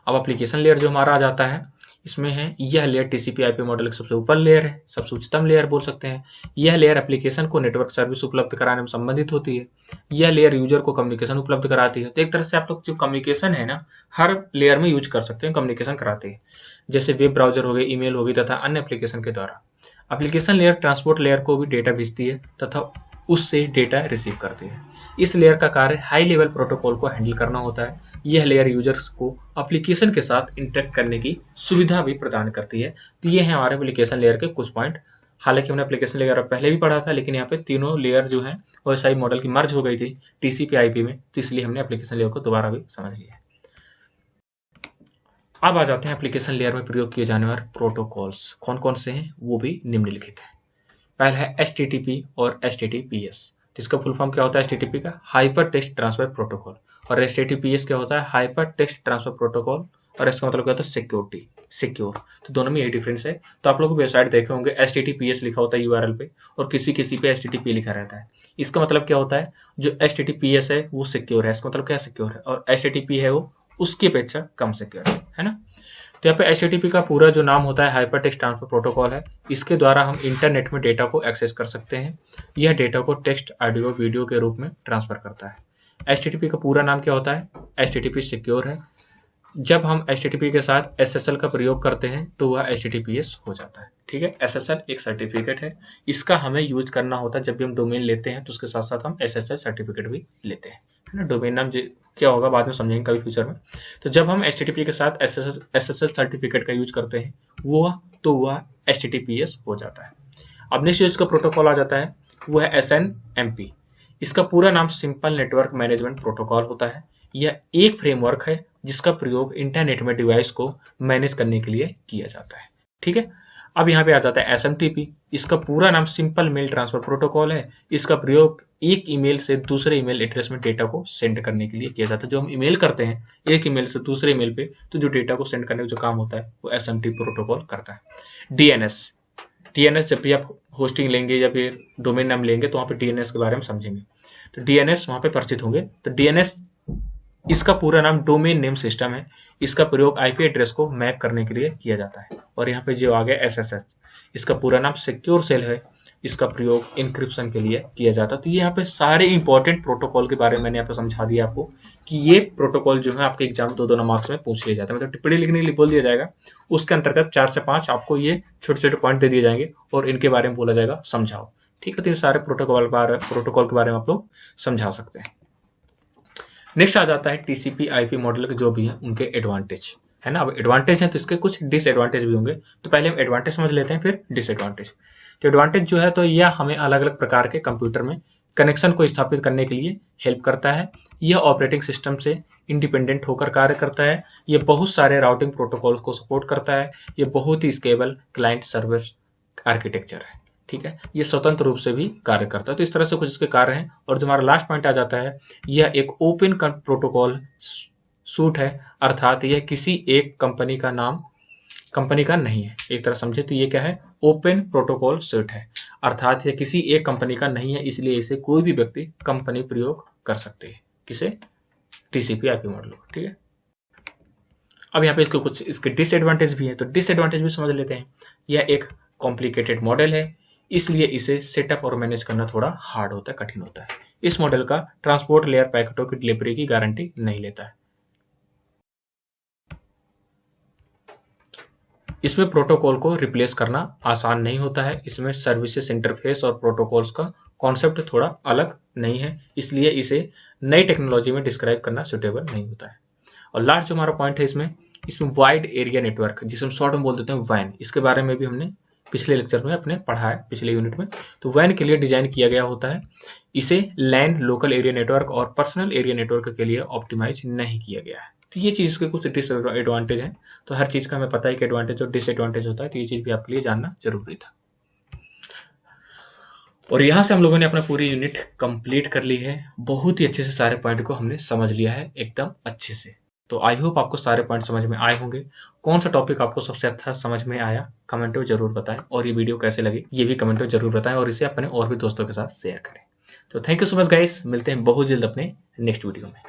अब एप्लीकेशन लेयर जो हमारा आ जाता है, इसमें है यह लेयर TCP IP मॉडल की सबसे ऊपर लेयर है, सबसे उच्चतम लेयर बोल सकते हैं। यह लेयर एप्लीकेशन को नेटवर्क सर्विस उपलब्ध कराने में संबंधित होती है। यह लेयर यूजर को कम्युनिकेशन उपलब्ध कराती है। तो एक तरह से आप लोग जो कम्युनिकेशन है ना, हर लेयर में यूज कर सकते हैं, कम्युनिकेशन कराते हैं, जैसे वेब ब्राउजर हो गए, ईमेल होगी तथा अन्य एप्लीकेशन के द्वारा। एप्लीकेशन लेयर ट्रांसपोर्ट लेयर को भी डेटा भेजती है तथा उससे डेटा रिसीव करती है। इस लेयर का कार्य हाई लेवल प्रोटोकॉल को हैंडल करना होता है। यह लेयर यूजर्स को एप्लीकेशन के साथ इंटरेक्ट करने की सुविधा भी प्रदान करती है। तो ये है हमारे एप्लीकेशन लेयर के कुछ पॉइंट। हालांकि हमने एप्लीकेशन लेयर पहले भी पढ़ा था, लेकिन यहाँ पे तीनों लेयर जो है OSI मॉडल की मर्ज हो गई थी TCP IP में, तो इसलिए हमने एप्लीकेशन लेयर को दोबारा भी समझ लिया है। अब आ जाते हैं एप्लीकेशन लेयर में प्रयोग किए जाने वाले प्रोटोकॉल्स कौन कौन से हैं, वो भी निम्नलिखित है। पहला है HTTP और HTTPS। जिसका फुल फॉर्म क्या होता है? HTTP का हाइपर टेक्स्ट ट्रांसफर प्रोटोकॉल, और HTTPS क्या होता है? हाइपर टेक्स्ट ट्रांसफर प्रोटोकॉल, और इसका मतलब क्या होता है? सिक्योर। तो दोनों में यही डिफरेंस है। तो आप लोग वेबसाइट देखे होंगे, HTTPS लिखा होता है URL पे, और किसी पे HTTP लिखा रहता है। इसका मतलब क्या होता है? जो HTTPS है वो सिक्योर है। इसका मतलब क्या? सिक्योर है। और HTTP है वो उसकी अपेक्षा कम सिक्योर है ना। तो यहाँ पे HTTP का पूरा जो नाम होता है हाइपर टेक्स्ट ट्रांसफर प्रोटोकॉल है। इसके द्वारा हम इंटरनेट में डेटा को एक्सेस कर सकते हैं। यह डेटा को टेक्स्ट, ऑडियो, वीडियो के रूप में ट्रांसफर करता है। HTTP का पूरा नाम क्या होता है? HTTP सिक्योर है। जब हम HTTP के साथ SSL का प्रयोग करते हैं तो वह HTTPS हो जाता है। ठीक है, SSL एक सर्टिफिकेट है, इसका हमें यूज करना होता है। जब भी हम डोमेन लेते हैं तो उसके साथ साथ हम SSL सर्टिफिकेट भी लेते हैं। है ना। डोमेन नाम क्या होगा बाद में समझेंगे कभी फ्यूचर में। तो जब हम HTTP के साथ SSL सर्टिफिकेट का यूज करते हैं वह HTTPS हो जाता है। अब नेक्स्ट इसका प्रोटोकॉल आ जाता है, वो है SNMP। इसका पूरा नाम सिंपल नेटवर्क मैनेजमेंट प्रोटोकॉल होता है। यह एक फ्रेमवर्क है जिसका प्रयोग इंटरनेट में डिवाइस को मैनेज करने के लिए किया जाता है। ठीक है। अब यहाँ पे आ जाता है SMTP। इसका पूरा नाम सिंपल मेल ट्रांसफर प्रोटोकॉल है। इसका प्रयोग एक ईमेल से दूसरे ईमेल एड्रेस में डेटा को सेंड करने के लिए किया जाता है। जो हम ईमेल करते हैं एक ईमेल से दूसरे ईमेल पे, तो जो डेटा को सेंड करने का जो काम होता है वो SMTP प्रोटोकॉल करता है। DNS जब भी आप होस्टिंग लेंगे या फिर डोमेन नाम लेंगे तो वहाँ पे DNS के बारे में समझेंगे। तो DNS वहाँ पे परिचित होंगे। तो DNS इसका पूरा नाम डोमेन नेम सिस्टम है। इसका प्रयोग IP एड्रेस को मैप करने के लिए किया जाता है। और यहाँ पे जो आ गया SSH, इसका पूरा नाम सिक्योर सेल है। इसका प्रयोग इंक्रिप्शन के लिए किया जाता है। तो ये यहाँ पे सारे इंपॉर्टेंट प्रोटोकॉल के बारे में मैंने यहाँ पे समझा दिया आपको कि ये प्रोटोकॉल जो है आपके एग्जाम 2-2 मार्क्स में पूछ लिया जाता है, मतलब टिप्पणी लिखने के लिए बोल दिया जाएगा। उसके अंतर्गत 4 से 5 आपको ये छोटे छोटे पॉइंट दे दिए जाएंगे और इनके बारे में बोला जाएगा समझाओ। ठीक है। तो ये सारे प्रोटोकॉल के बारे में आप लोग समझा सकते हैं। नेक्स्ट आ जाता है TCP IP मॉडल के जो भी है उनके एडवांटेज, है ना। अब एडवांटेज है तो इसके कुछ डिसएडवांटेज भी होंगे। तो पहले हम एडवांटेज समझ लेते हैं फिर डिसएडवांटेज। तो एडवांटेज जो है तो यह हमें अलग अलग प्रकार के कंप्यूटर में कनेक्शन को स्थापित करने के लिए हेल्प करता है। यह ऑपरेटिंग सिस्टम से इंडिपेंडेंट होकर कार्य करता है। यह बहुत सारे राउटिंग प्रोटोकॉल्स को सपोर्ट करता है। यह बहुत ही स्केलेबल क्लाइंट सर्वर आर्किटेक्चर है। ठीक है। ये स्वतंत्र रूप से भी कार्य करता है। तो इस तरह से कुछ इसके कार्य हैं। और जो हमारा लास्ट पॉइंट आ जाता है, यह एक ओपन प्रोटोकॉल सूट है, अर्थात यह किसी एक कंपनी का नहीं है। एक तरह समझे तो ये क्या है, ओपन प्रोटोकॉल सूट है, अर्थात यह किसी एक कंपनी का नहीं है, इसलिए इसे कोई भी व्यक्ति कंपनी प्रयोग कर सकते हैं। किसे? TCP IP मॉडल को। ठीक है। अब यहाँ पे इसको कुछ इसके डिसएडवांटेज भी है, तो डिसएडवांटेज भी समझ लेते हैं। यह एक कॉम्प्लिकेटेड मॉडल है, इसलिए इसे सेटअप और मैनेज करना थोड़ा हार्ड होता है, कठिन होता है। इस मॉडल का ट्रांसपोर्ट लेयर पैकेटों की डिलीवरी की गारंटी नहीं लेता है। इसमें प्रोटोकॉल को रिप्लेस करना आसान नहीं होता है। इसमें सर्विसेज इंटरफेस और प्रोटोकॉल्स का कॉन्सेप्ट थोड़ा अलग नहीं है, इसलिए इसे नई टेक्नोलॉजी में डिस्क्राइब करना सुटेबल नहीं होता है। और लास्ट जो हमारा पॉइंट है इसमें वाइड एरिया नेटवर्क, जिसे हम शॉर्ट में बोल देते हैं वैन, इसके बारे में भी हमने पिछले लेक्चर में अपने पढ़ा है, पिछले यूनिट में। तो वैन के लिए डिजाइन किया गया होता है। इसे लैन, लोकल एरिया नेटवर्क और पर्सनल एरिया नेटवर्क के लिए ऑप्टिमाइज नहीं किया गया है। तो ये चीज़ के कुछ डिसएडवांटेज हैं। तो हर चीज़ का हमें पता है कि एडवांटेज और डिसएडवांटेज होता है, तो ये चीज़ भी आपके लिए जानना जरूरी था। और यहाँ से हम लोगों ने अपना पूरी यूनिट कंप्लीट कर ली है। बहुत ही अच्छे से सारे पॉइंट को हमने समझ लिया है, एकदम अच्छे से। तो आई होप आपको सारे पॉइंट समझ में आए होंगे। कौन सा टॉपिक आपको सबसे अच्छा समझ में आया कमेंट में जरूर बताएं, और ये वीडियो कैसे लगी ये भी कमेंट में जरूर बताएं, और इसे अपने और भी दोस्तों के साथ शेयर करें। तो thank you so much guys, मिलते हैं बहुत जल्द अपने नेक्स्ट वीडियो में।